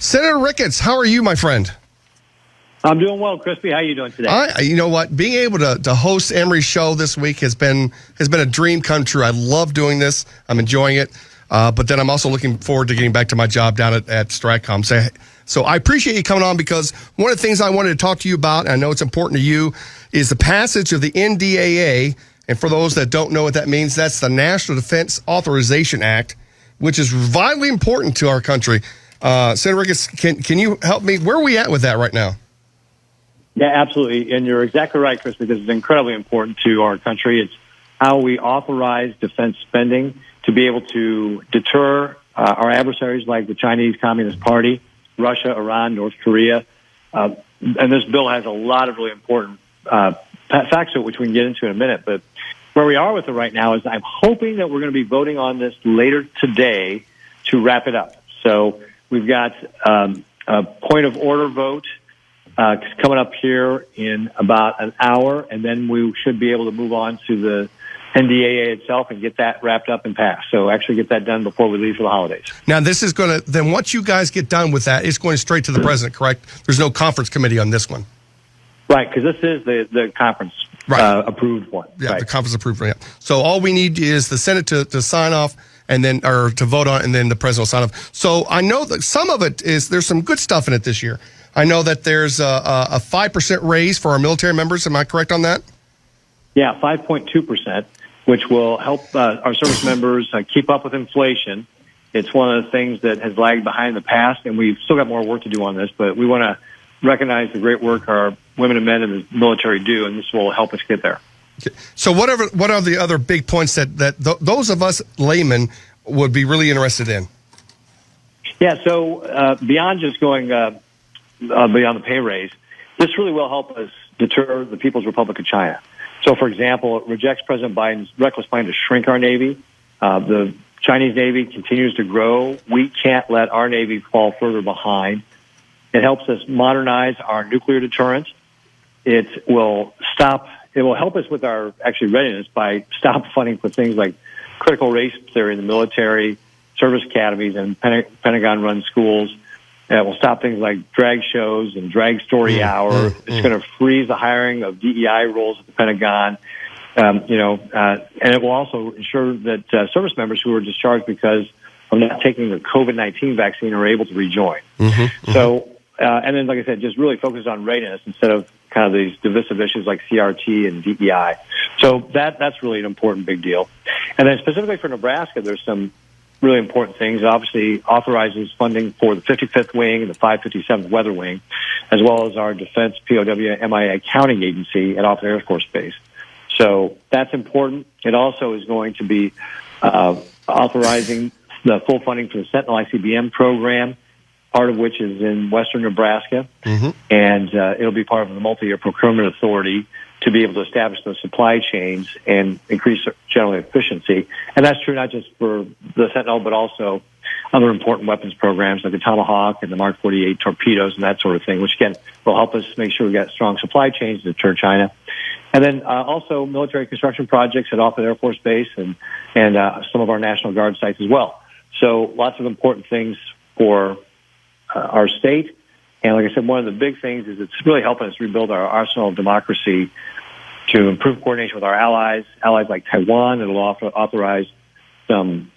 Senator Ricketts, how are you, my friend? I'm doing well, Crispy. How are you doing today? You know what? Being able to host Emery's show this week has been a dream come true. I love doing this. I'm enjoying it. But then I'm also looking forward to getting back to my job down at Stratcom. So I appreciate you coming on, because one of the things I wanted to talk to you about, and I know it's important to you, is the passage of the NDAA. And for those that don't know what that means, that's the National Defense Authorization Act, which is vitally important to our country. Senator Ricketts, can you help me? Where are we at with that right now? Yeah, absolutely. And you're exactly right, Chris, because it's incredibly important to our country. It's how we authorize defense spending to be able to deter our adversaries like the Chinese Communist Party, Russia, Iran, North Korea. And this bill has a lot of really important facts to it, which we can get into in a minute. But where we are with it right now is I'm hoping that we're going to be voting on this later today to wrap it up. So we've got a point of order vote coming up here in about an hour, and then we should be able to move on to the NDAA itself and get that wrapped up and passed. So actually get that done before we leave for the holidays. Now, this is going to, then once you guys get done with that, it's going straight to the president, correct? There's no conference committee on this one. Right, because this is the conference approved one. Yeah, right. The conference approved one. Yeah. So all we need is the Senate to sign off, and then, or to vote on, and then the president will sign off. So I know that some of it is, there's some good stuff in it this year. I know that there's a 5% raise for our military members. Am I correct on that? Yeah, 5.2%, which will help our service members keep up with inflation. It's one of the things that has lagged behind in the past, and we've still got more work to do on this, but we want to recognize the great work our women and men in the military do, and this will help us get there. Okay. So what are the other big points that those of us laymen would be really interested in? Yeah, so beyond just going beyond the pay raise, this really will help us deter the People's Republic of China. So, for example, it rejects President Biden's reckless plan to shrink our Navy. The Chinese Navy continues to grow. We can't let our Navy fall further behind. It helps us modernize our nuclear deterrent. It will help us with our readiness by stop funding for things like critical race theory in the military, service academies, and Pentagon-run schools. It will stop things like drag shows and drag story hour. It's going to freeze the hiring of DEI roles at the Pentagon. And it will also ensure that service members who are discharged because of not taking the COVID-19 vaccine are able to rejoin. So, and then, like I said, just really focus on readiness instead of kind of these divisive issues like CRT and DEI. So that's really an important big deal. And then specifically for Nebraska, there's some really important things. It obviously authorizes funding for the 55th Wing and the 557th Weather Wing, as well as our Defense POW MIA Accounting Agency at Offutt Air Force Base. So that's important. It also is going to be authorizing the full funding for the Sentinel ICBM program, part of which is in western Nebraska, and it'll be part of the multi-year procurement authority to be able to establish those supply chains and increase general efficiency. And that's true not just for the Sentinel, but also other important weapons programs like the Tomahawk and the Mark 48 torpedoes and that sort of thing, which, again, will help us make sure we've got strong supply chains to deter China. And then also military construction projects at Offutt Air Force Base and some of our National Guard sites as well. So lots of important things for our state. And like I said, one of the big things is it's really helping us rebuild our arsenal of democracy to improve coordination with our allies like Taiwan. It'll authorize some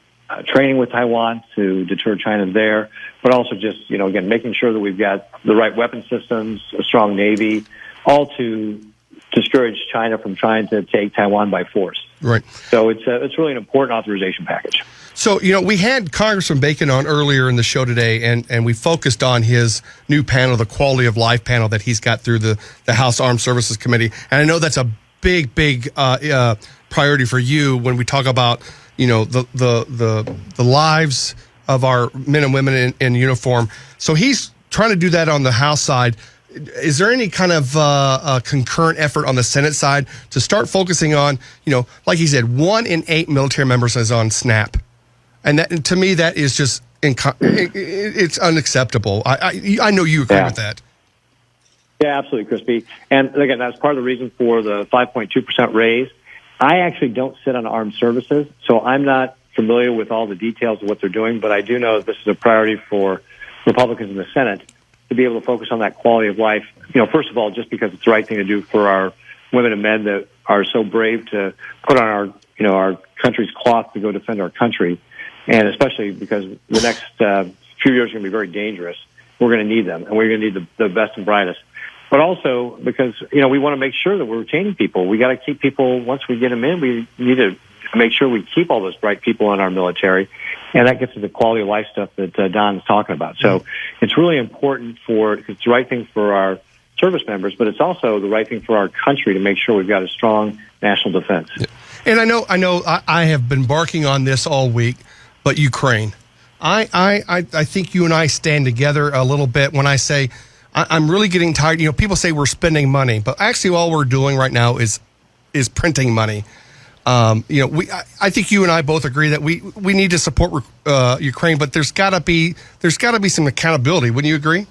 training with Taiwan to deter China there, but also just, again, making sure that we've got the right weapon systems, a strong Navy, all to discourage China from trying to take Taiwan by force. Right. So it's really an important authorization package. So, we had Congressman Bacon on earlier in the show today, and we focused on his new panel, the Quality of Life panel that he's got through the House Armed Services Committee. And I know that's a big priority for you when we talk about, the lives of our men and women in uniform. So he's trying to do that on the House side. Is there any kind of concurrent effort on the Senate side to start focusing on, like he said, 1 in 8 military members is on SNAP? And that, to me, that is just it's unacceptable. I know you agree with that. Yeah, absolutely, Crispy. And again, that's part of the reason for the 5.2% raise. I actually don't sit on armed services, so I'm not familiar with all the details of what they're doing, but I do know that this is a priority for Republicans in the Senate to be able to focus on that quality of life. First of all, just because it's the right thing to do for our women and men that are so brave to put on our country's cloth to go defend our country, and especially because the next few years are going to be very dangerous. We're going to need them, and we're going to need the best and brightest. But also because, we want to make sure that we're retaining people. We got to keep people, once we get them in, we need to make sure we keep all those bright people in our military. And that gets to the quality of life stuff that Don's talking about. So it's really important it's the right thing for our service members, but it's also the right thing for our country to make sure we've got a strong national defense. Yeah. And I know I have been barking on this all week, but Ukraine. I think you and I stand together a little bit when I say I'm really getting tired. People say we're spending money, but actually all we're doing right now is printing money. I think you and I both agree that we need to support Ukraine, but there's got to be some accountability. Wouldn't you agree?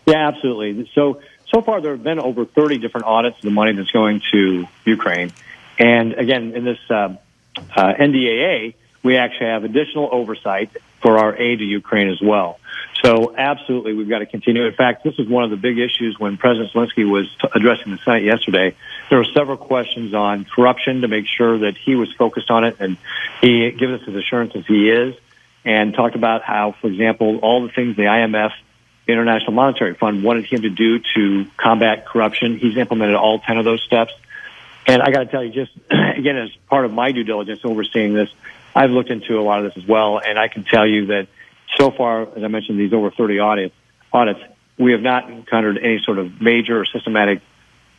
Yeah, absolutely. So far there have been over 30 different audits of the money that's going to Ukraine. And again, in this NDAA, we actually have additional oversight for our aid to Ukraine as well. So absolutely, we've got to continue. In fact, this is one of the big issues when President Zelensky was addressing the Senate yesterday. There were several questions on corruption to make sure that he was focused on it, and he gives us his assurances he is, and talked about how, for example, all the things the IMF, the International Monetary Fund, wanted him to do to combat corruption. He's implemented all 10 of those steps. And I got to tell you, just again, as part of my due diligence overseeing this, I've looked into a lot of this as well, and I can tell you that so far, as I mentioned, these over 30 audits, we have not encountered any sort of major or systematic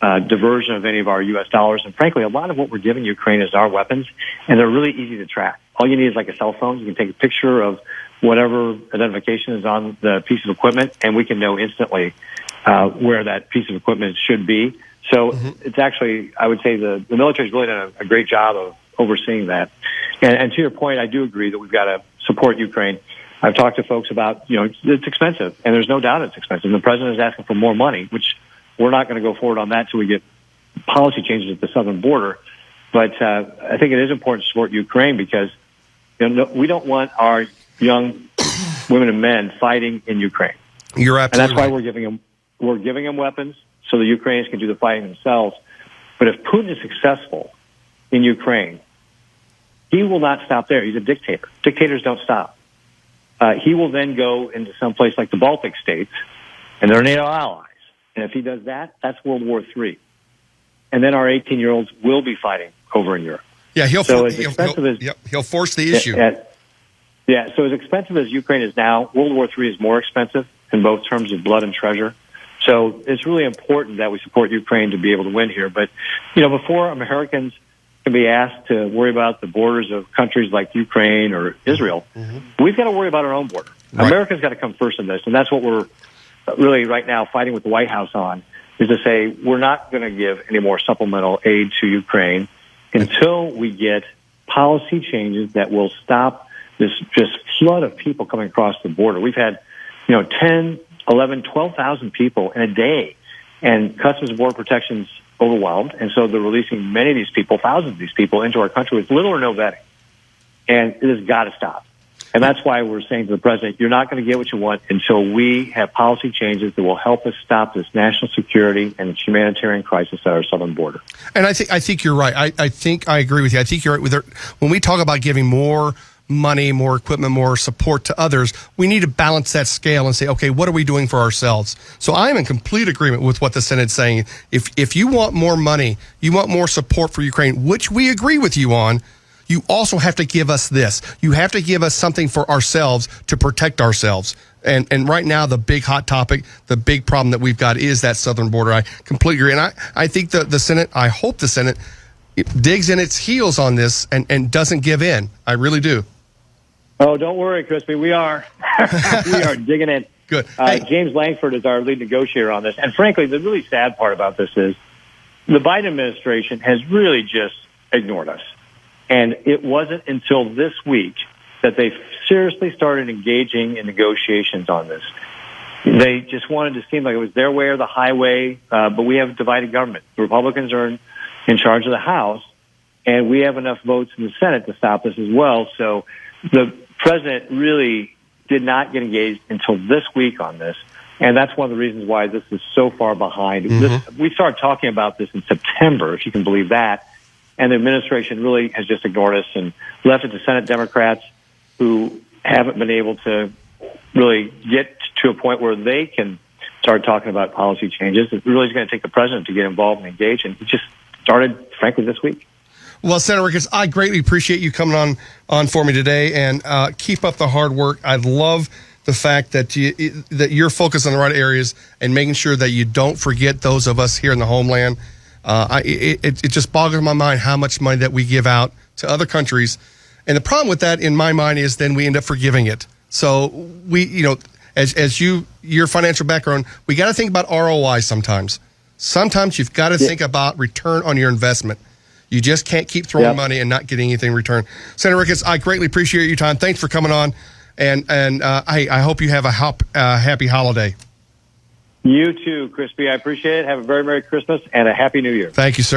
diversion of any of our U.S. dollars. And frankly, a lot of what we're giving Ukraine is our weapons, and they're really easy to track. All you need is like a cell phone. You can take a picture of whatever identification is on the piece of equipment, and we can know instantly where that piece of equipment should be. So it's actually, I would say the military's really done a great job of overseeing that. And to your point, I do agree that we've got to support Ukraine. I've talked to folks about, it's expensive, and there's no doubt it's expensive. The president is asking for more money, which we're not going to go forward on that until we get policy changes at the southern border. But I think it is important to support Ukraine because we don't want our young women and men fighting in Ukraine. You're absolutely And that's why right. we're giving them weapons so the Ukrainians can do the fighting themselves. But if Putin is successful in Ukraine, he will not stop there. He's a dictator. Dictators don't stop. He will then go into some place like the Baltic states, and they're NATO allies. And if he does that, that's World War III. And then our 18-year-olds will be fighting over in Europe. Yeah, he'll force the issue. So as expensive as Ukraine is now, World War III is more expensive in both terms of blood and treasure. So it's really important that we support Ukraine to be able to win here. But, before Americans can be asked to worry about the borders of countries like Ukraine or Israel, we've got to worry about our own border. Right. America's got to come first in this, and that's what we're really right now fighting with the White House on, is to say we're not going to give any more supplemental aid to Ukraine until we get policy changes that will stop this just flood of people coming across the border. We've had, 10, 11, 12,000 people in a day, and Customs and Border Protection's overwhelmed, and so they're releasing many of these people, thousands of these people, into our country with little or no vetting. And it has got to stop. And that's why we're saying to the president, you're not going to get what you want until we have policy changes that will help us stop this national security and this humanitarian crisis at our southern border. And I think you're right. I think I agree with you. I think you're right with when we talk about giving more money, more equipment, more support to others, we need to balance that scale and say, okay, what are we doing for ourselves? So I'm in complete agreement with what the Senate's saying. If you want more money, you want more support for Ukraine, which we agree with you on, you also have to give us this. You have to give us something for ourselves to protect ourselves. And right now, the big hot topic, the big problem that we've got is that southern border. I completely agree. And I think the Senate, I hope the Senate digs in its heels on this and doesn't give in. I really do. Oh, don't worry, Crispy. We are. We are digging in. Good. James Langford is our lead negotiator on this. And frankly, the really sad part about this is the Biden administration has really just ignored us. And it wasn't until this week that they seriously started engaging in negotiations on this. They just wanted to seem like it was their way or the highway, but we have a divided government. The Republicans are in charge of the House, and we have enough votes in the Senate to stop this as well. So the president really did not get engaged until this week on this. And that's one of the reasons why this is so far behind. We started talking about this in September, if you can believe that. And the administration really has just ignored us and left it to Senate Democrats who haven't been able to really get to a point where they can start talking about policy changes. It really is going to take the president to get involved and engage. And it just started, frankly, this week. Well, Senator Ricketts, I greatly appreciate you coming on for me today, and keep up the hard work. I love the fact that you're focused on the right areas and making sure that you don't forget those of us here in the homeland. It just boggles my mind how much money that we give out to other countries, and the problem with that, in my mind, is then we end up forgiving it. So as your financial background, we got to think about ROI sometimes. Sometimes you've got to think about return on your investment. You just can't keep throwing money and not getting anything in return. Senator Ricketts, I greatly appreciate your time. Thanks for coming on, and I hope you have a happy holiday. You too, Crispy. I appreciate it. Have a very Merry Christmas and a Happy New Year. Thank you, sir.